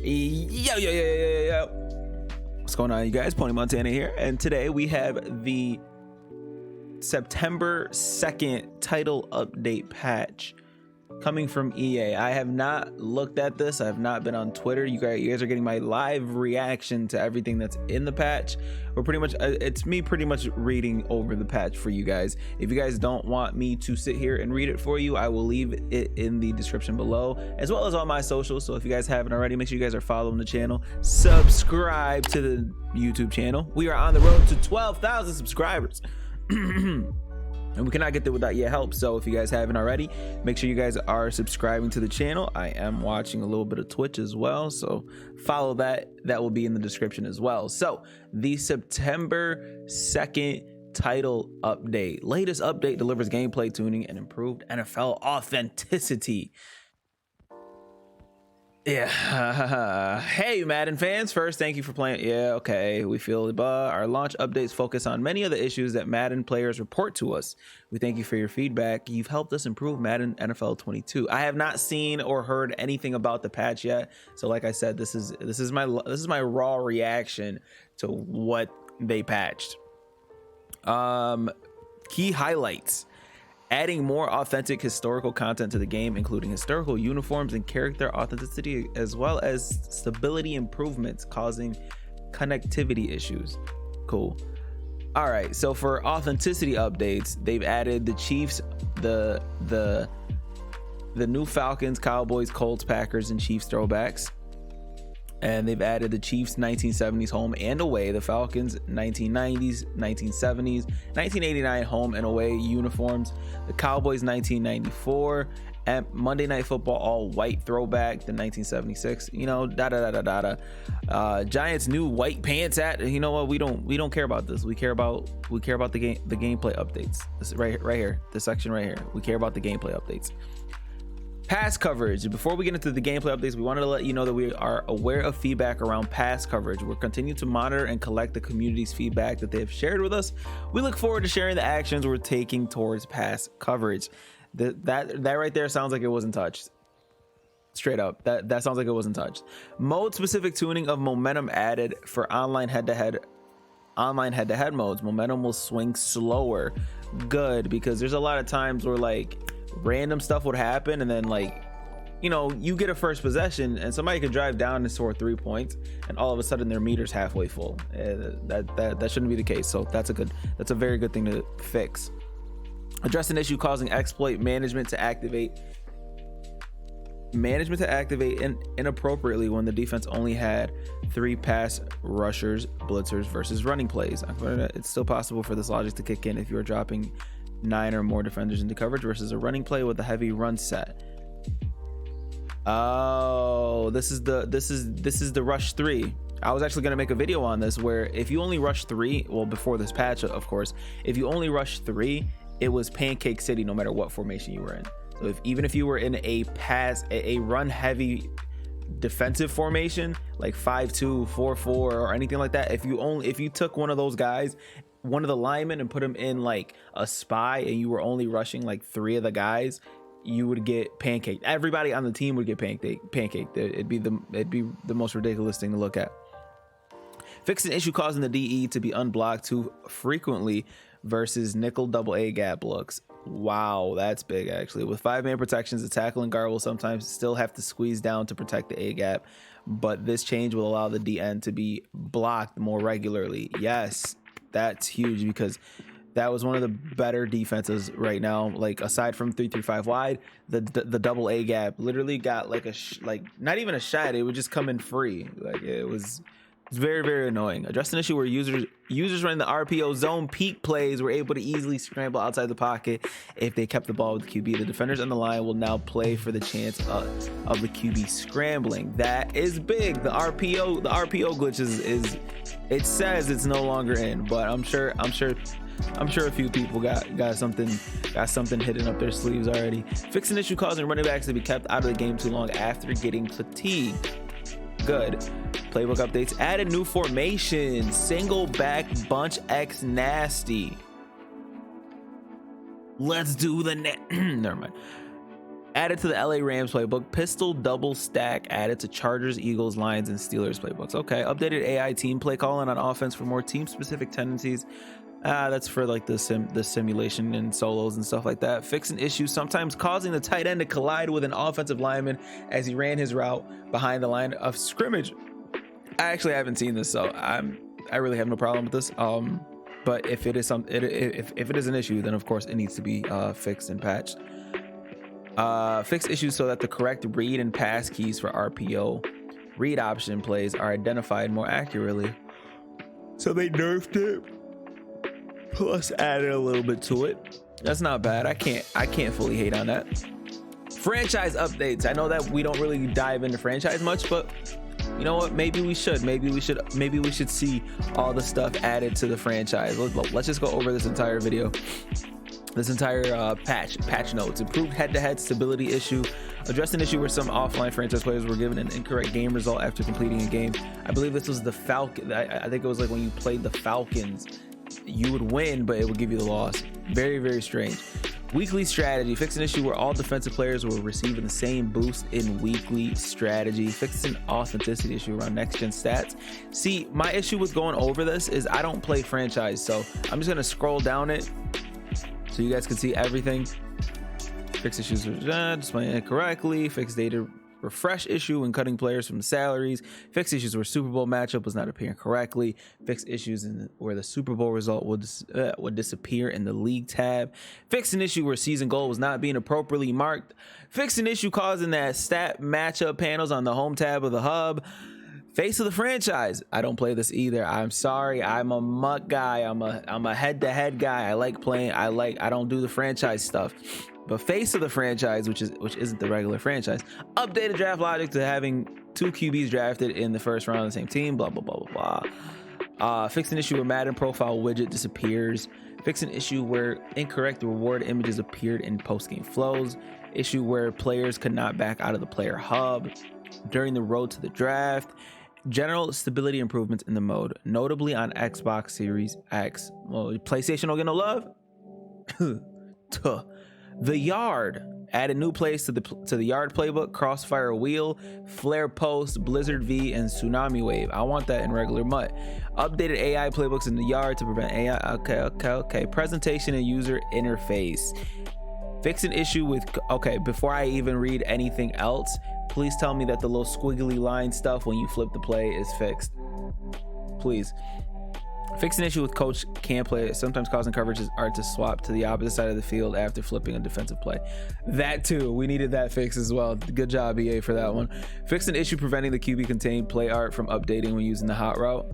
Yo. What's going on, you guys? Pwny Montana here, and today we have the September 2nd title update patch coming from EA. I have not looked at this. I have not been on Twitter. You guys are getting my live reaction to everything that's in the patch. We're pretty much, it's me pretty much reading over the patch for you guys. If you guys don't want me to sit here and read it for you, I will leave it in the description below, as well as all my socials. So if you guys haven't already, make sure you guys are following the channel, subscribe to the YouTube channel. We are on the road to 12,000 subscribers. And we cannot get there without your help. So if you guys haven't already, make sure you guys are subscribing to the channel. I am watching a little bit of Twitch as well, so follow that. That will be in the description as well. So the September 2nd title update. Latest update delivers gameplay tuning and improved NFL authenticity. Yeah. Hey, Madden fans. First, thank you for playing. Yeah, okay. We feel it. Our launch updates focus on many of the issues that Madden players report to us. We thank you for your feedback. You've helped us improve Madden NFL 22. I have not seen or heard anything about the patch yet. So like I said, this is my raw reaction to what they patched. Key highlights. Adding more authentic historical content to the game, including historical uniforms and character authenticity, as well as stability improvements causing connectivity issues. Cool. All right, so for authenticity updates, they've added the Chiefs, the new Falcons, Cowboys, Colts, Packers, and Chiefs throwbacks. And they've added the Chiefs 1970s home and away, the Falcons 1990s, 1970s, 1989 home and away uniforms, the Cowboys 1994, and Monday Night Football all white throwback, the 1976. You know, Giants new white pants at. You know what? We don't care about this. We care about the gameplay updates. This right here, this section right here. We care about the gameplay updates. Pass coverage. Before we get into the gameplay updates, we wanted to let you know that we are aware of feedback around pass coverage. We're continuing to monitor and collect the community's feedback that they have shared with us. We look forward to sharing the actions we're taking towards pass coverage. That right there sounds like it wasn't touched. Straight up, that sounds like it wasn't touched. Mode specific tuning of momentum added for online head-to-head modes. Momentum will swing slower. Good, because there's a lot of times where like random stuff would happen, and then like, you know, you get a first possession and somebody could drive down and score 3 points, and all of a sudden their meter's halfway full. That shouldn't be the case. So that's a very good thing to fix. Address an issue causing exploit management to activate inappropriately when the defense only had 3 pass rushers, blitzers versus running plays. It's still possible for this logic to kick in if you are dropping 9 or more defenders into coverage versus a running play with a heavy run set. Oh, this is the rush 3. I was actually going to make a video on this, where if you only rush 3, well, before this patch, of course, if you only rush 3, it was pancake city no matter what formation you were in. So even if you were in a run heavy defensive formation like 5-2, 4-4, or anything like that, if you took one of those guys, one of the linemen, and put him in like a spy, and you were only rushing like 3 of the guys, you would get pancaked. Everybody on the team would get pancaked. It'd be the most ridiculous thing to look at. Fix an issue causing the DE to be unblocked too frequently versus nickel double A gap looks. Wow, that's big actually. With 5-man protections, the tackle and guard will sometimes still have to squeeze down to protect the A gap, but this change will allow the DN to be blocked more regularly. Yes, that's huge, because that was one of the better defenses right now. Like aside from 3-3-5 wide, the double A gap literally got like not even a shot. It would just come in free. Like it's very, very annoying. Addressed an issue where users running the RPO zone peak plays were able to easily scramble outside the pocket if they kept the ball with the QB. The defenders on the line will now play for the chance of the QB scrambling. That is big. The RPO glitch is it says it's no longer in, but I'm sure a few people got something hidden up their sleeves already. Fix an issue causing running backs to be kept out of the game too long after getting fatigued. Good. Playbook updates added new formation, single back bunch X nasty. Let's do the never mind. Added to the LA Rams playbook. Pistol double stack added to Chargers, Eagles, Lions, and Steelers playbooks. Okay. Updated AI team play calling on offense for more team specific tendencies. That's for like the simulation and solos and stuff like that. Fixing issues sometimes causing the tight end to collide with an offensive lineman as he ran his route behind the line of scrimmage. I actually haven't seen this, so I really have no problem with this. But if it is if it is an issue, then of course it needs to be fixed and patched. Fix issues so that the correct read and pass keys for RPO read option plays are identified more accurately. So they nerfed it, plus added a little bit to it. That's not bad. I can't fully hate on that. Franchise updates. I know that we don't really dive into franchise much, but you know what? Maybe we should see all the stuff added to the franchise. Let's just go over this entire video. This entire patch notes. Improved head-to-head stability issue. Addressed an issue where some offline franchise players were given an incorrect game result after completing a game. I believe this was the Falcon. I think it was like when you played the Falcons, you would win, but it would give you the loss. Very, very strange. Weekly strategy. Fixed an issue where all defensive players were receiving the same boost in weekly strategy. Fixed an authenticity issue around next-gen stats. See, my issue with going over this is I don't play franchise, so I'm just going to scroll down it so you guys can see everything. Fix issues displaying incorrectly. Fix data refresh issue when cutting players from the salaries. Fix issues where Super Bowl matchup was not appearing correctly. Fix issues where the Super Bowl result would disappear in the league tab. Fix an issue where season goal was not being appropriately marked. Fix an issue causing that stat matchup panels on the home tab of the hub. Face of the franchise. I don't play this either. I'm sorry. I'm a muck guy. I'm a head-to-head guy. I like playing. I don't do the franchise stuff. But face of the franchise, which isn't the regular franchise. Updated draft logic to having 2 QBs drafted in the first round of the same team. Blah blah blah blah blah. Fix an issue where Madden profile widget disappears. Fix an issue where incorrect reward images appeared in post-game flows. Issue where players could not back out of the player hub during the road to the draft. General stability improvements in the mode, notably on Xbox Series X. Well, PlayStation don't get no love. The Yard. Add a new place to the Yard playbook. Crossfire Wheel, Flare Post, Blizzard V, and Tsunami Wave. I want that in regular MUT. Updated AI playbooks in the Yard to prevent AI. Okay. Presentation and user interface. Fix an issue with, okay, before I even read anything else, please tell me that the little squiggly line stuff when you flip the play is fixed. Please. Fix an issue with coach can't play, sometimes causing coverages are to swap to the opposite side of the field after flipping a defensive play. That too, we needed that fix as well. Good job, EA, for that one. Fix an issue preventing the QB contained play art from updating when using the hot route.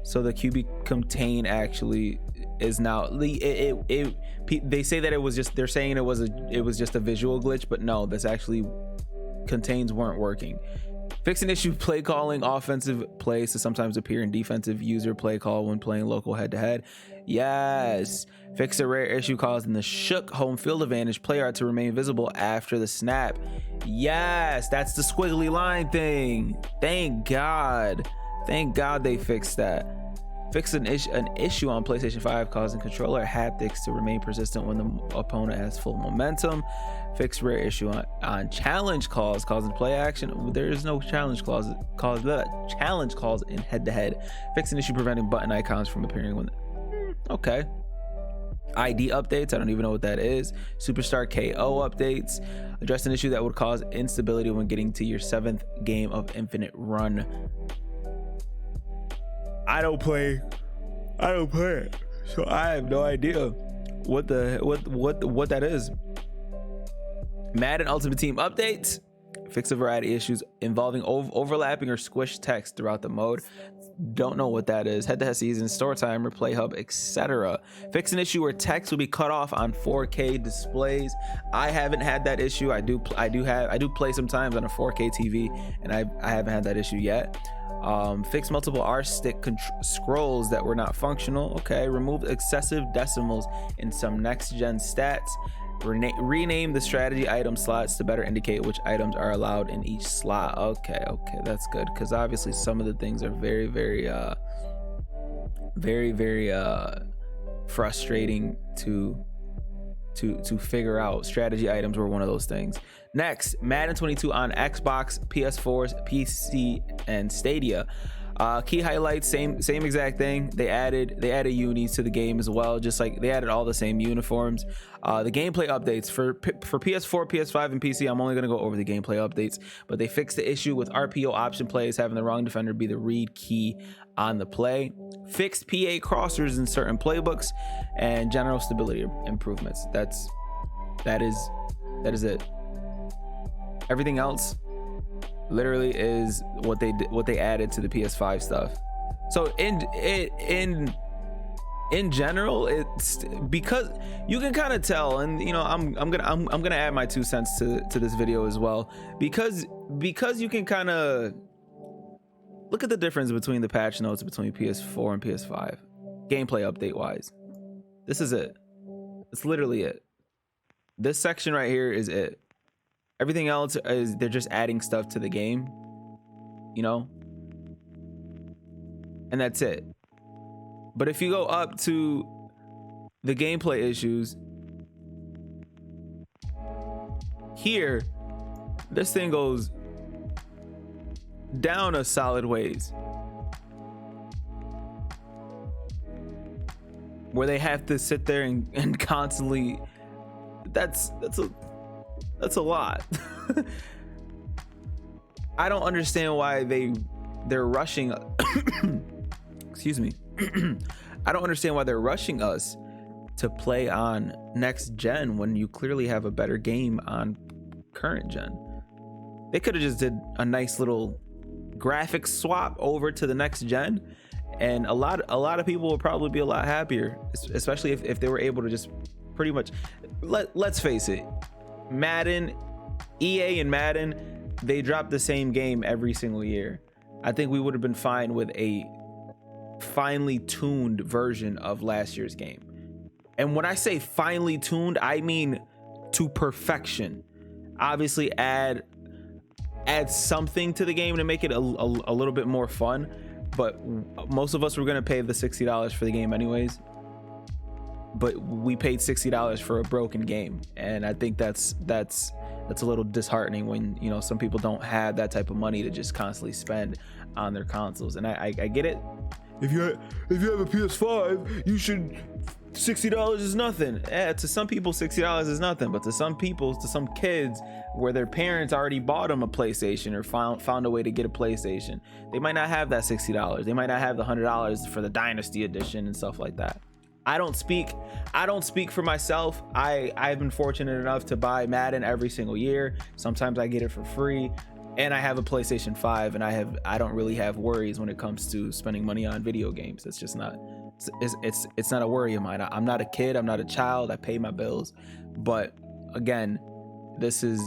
So the QB contain actually is now they say that it was just, they're saying it was just a visual glitch, but no, this actually contains weren't working. Fix an issue play calling offensive plays to sometimes appear in defensive user play call when playing local head-to-head. Yes. Fix a rare issue causing the shook home field advantage play art to remain visible after the snap. Yes, that's the squiggly line thing. Thank God they fixed that. Fix an issue on PlayStation 5 causing controller haptics to remain persistent when the opponent has full momentum. Fix rare issue on challenge calls causing play action. There is no challenge calls in head-to-head. Fix an issue preventing button icons from appearing when. Okay. ID updates. I don't even know what that is. Superstar KO updates. Address an issue that would cause instability when getting to your 7th game of Infinite Run. I don't play it, so I have no idea what that is. Madden Ultimate Team updates. Fix a variety of issues involving overlapping or squished text throughout the mode. Don't know what that is. Head-to-head season, store timer, play hub, etc. Fix an issue where text will be cut off on 4K displays. I haven't had that issue. I do play sometimes on a 4K TV, and I haven't had that issue yet. Fix multiple R stick scrolls that were not functional. Okay. Remove excessive decimals in some next gen stats. Rename the strategy item slots to better indicate which items are allowed in each slot. Okay, that's good, because obviously some of the things are very, very frustrating to to figure out. Strategy items were one of those things. Next, Madden 22 on Xbox, PS4, PC, and Stadia. Key highlights, same exact thing. They added unis to the game as well, just like they added all the same uniforms. The gameplay updates for PS4, PS5, and PC. I'm only gonna go over the gameplay updates, but they fixed the issue with RPO option plays having the wrong defender be the read key on the play. Fixed PA crossers in certain playbooks, and general stability improvements. That is it. Everything else literally is what they added to the PS5 stuff. So in general, it's because you can kind of tell, and you know, I'm gonna add my 2 cents to this video as well, because you can kind of look at the difference between the patch notes between PS4 and PS5 gameplay update wise. This is it. It's literally it. This section right here is it. Everything else is they're just adding stuff to the game, you know, and that's it. But if you go up to the gameplay issues here, this thing goes down a solid ways, where they have to sit there and constantly, that's a lot. I don't understand why they're rushing excuse me. I don't understand why they're rushing us to play on next gen when you clearly have a better game on current gen. They could have just did a nice little graphics swap over to the next gen, and a lot of people would probably be a lot happier, especially if they were able to just pretty much let's face it, Madden, EA and Madden, they drop the same game every single year. I think we would have been fine with a finely tuned version of last year's game. And when I say finely tuned, I mean to perfection. Obviously add something to the game to make it a little bit more fun, but most of us were going to pay the $60 for the game anyways. But we paid $60 for a broken game, and I think that's a little disheartening when, you know, some people don't have that type of money to just constantly spend on their consoles. And I get it. If you have a PS5, you should, $60 is nothing. To some people $60 is nothing, but to some people, to some kids where their parents already bought them a PlayStation or found a way to get a PlayStation, they might not have that $60. They might not have the $100 for the Dynasty edition and stuff like that. I don't speak for myself. I've been fortunate enough to buy Madden every single year. Sometimes I get it for free, and I have a PlayStation 5, and I don't really have worries when it comes to spending money on video games. It's just not, it's not a worry of mine. I'm not a kid, I'm not a child, I pay my bills. But again, this is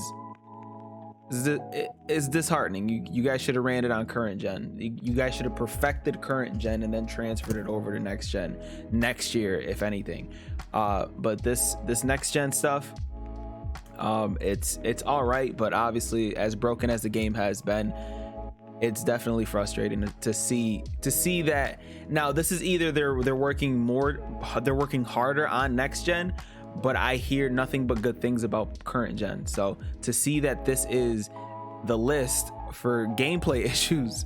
disheartening. You guys should have ran it on current gen. You guys should have perfected current gen and then transferred it over to next gen next year, if anything. But this next gen stuff, it's all right, but obviously, as broken as the game has been, it's definitely frustrating to see that now this is either they're working harder on next gen, but I hear nothing but good things about current gen. So to see that this is the list for gameplay issues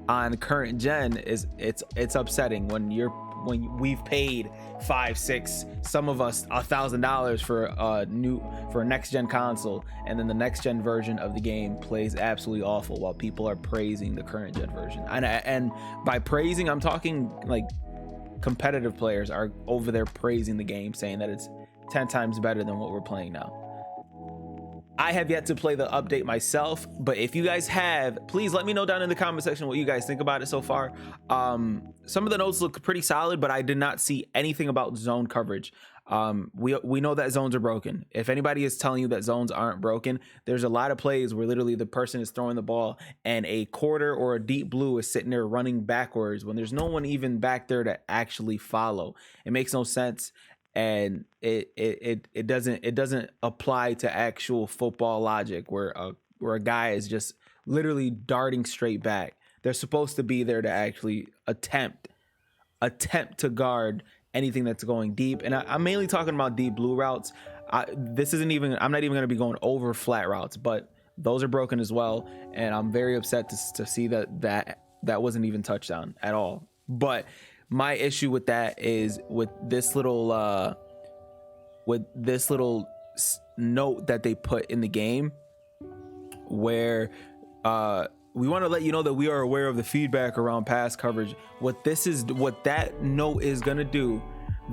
on current gen it's upsetting when we've paid $5, $6, some of us $1,000 for a next gen console, and then the next gen version of the game plays absolutely awful while people are praising the current gen version. And by praising, I'm talking like competitive players are over there praising the game, saying that it's 10 times better than what we're playing now. I have yet to play the update myself, but if you guys have, please let me know down in the comment section what you guys think about it so far. Some of the notes look pretty solid, but I did not see anything about zone coverage. We know that zones are broken. If anybody is telling you that zones aren't broken, there's a lot of plays where literally the person is throwing the ball and a quarter or a deep blue is sitting there running backwards when there's no one even back there to actually follow. It makes no sense. And it doesn't apply to actual football logic where a guy is just literally darting straight back. They're supposed to be there to actually attempt to guard anything that's going deep. And I'm mainly talking about deep blue routes. This isn't even, I'm not even going to be going over flat routes, but those are broken as well. And I'm very upset to see that wasn't even touchdown at all. But my issue with that is with this little note that they put in the game, where we want to let you know that we are aware of the feedback around pass coverage. What that note is going to do,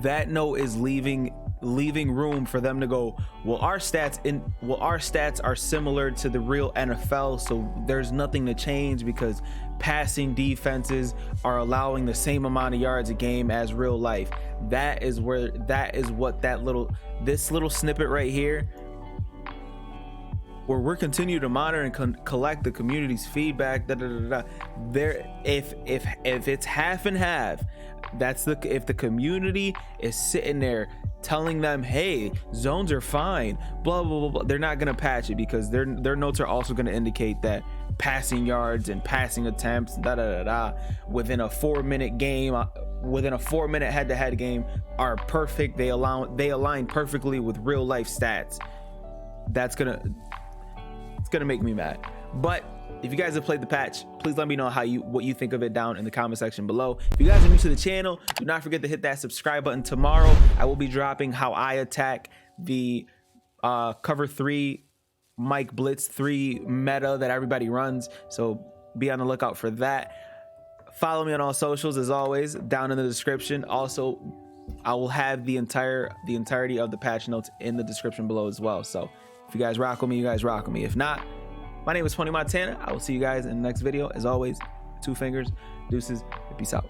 that note is leaving room for them to go, well, our stats are similar to the real NFL, so there's nothing to change because passing defenses are allowing the same amount of yards a game as real life. That is what this little snippet right here, where we're continue to monitor and collect the community's feedback, there, if it's half and half, if the community is sitting there telling them, hey, zones are fine, blah blah blah, blah, they're not gonna patch it, because their notes are also gonna indicate that passing yards and passing attempts within a 4-minute game, within a 4-minute head-to-head game are perfect. They align perfectly with real life stats. It's gonna make me mad. But if you guys have played the patch, please let me know what you think of it down in the comment section below. If you guys are new to the channel, do not forget to hit that subscribe button. Tomorrow I will be dropping how I attack the cover 3 Mike Blitz 3 meta that everybody runs, so be on the lookout for that. Follow me on all socials as always down in the description. Also, I will have the entirety of the patch notes in the description below as well. So if you guys rock with me, you guys rock with me. If not, my name is Pwny Montana. I will see you guys in the next video. As always, 2 fingers, deuces, and peace out.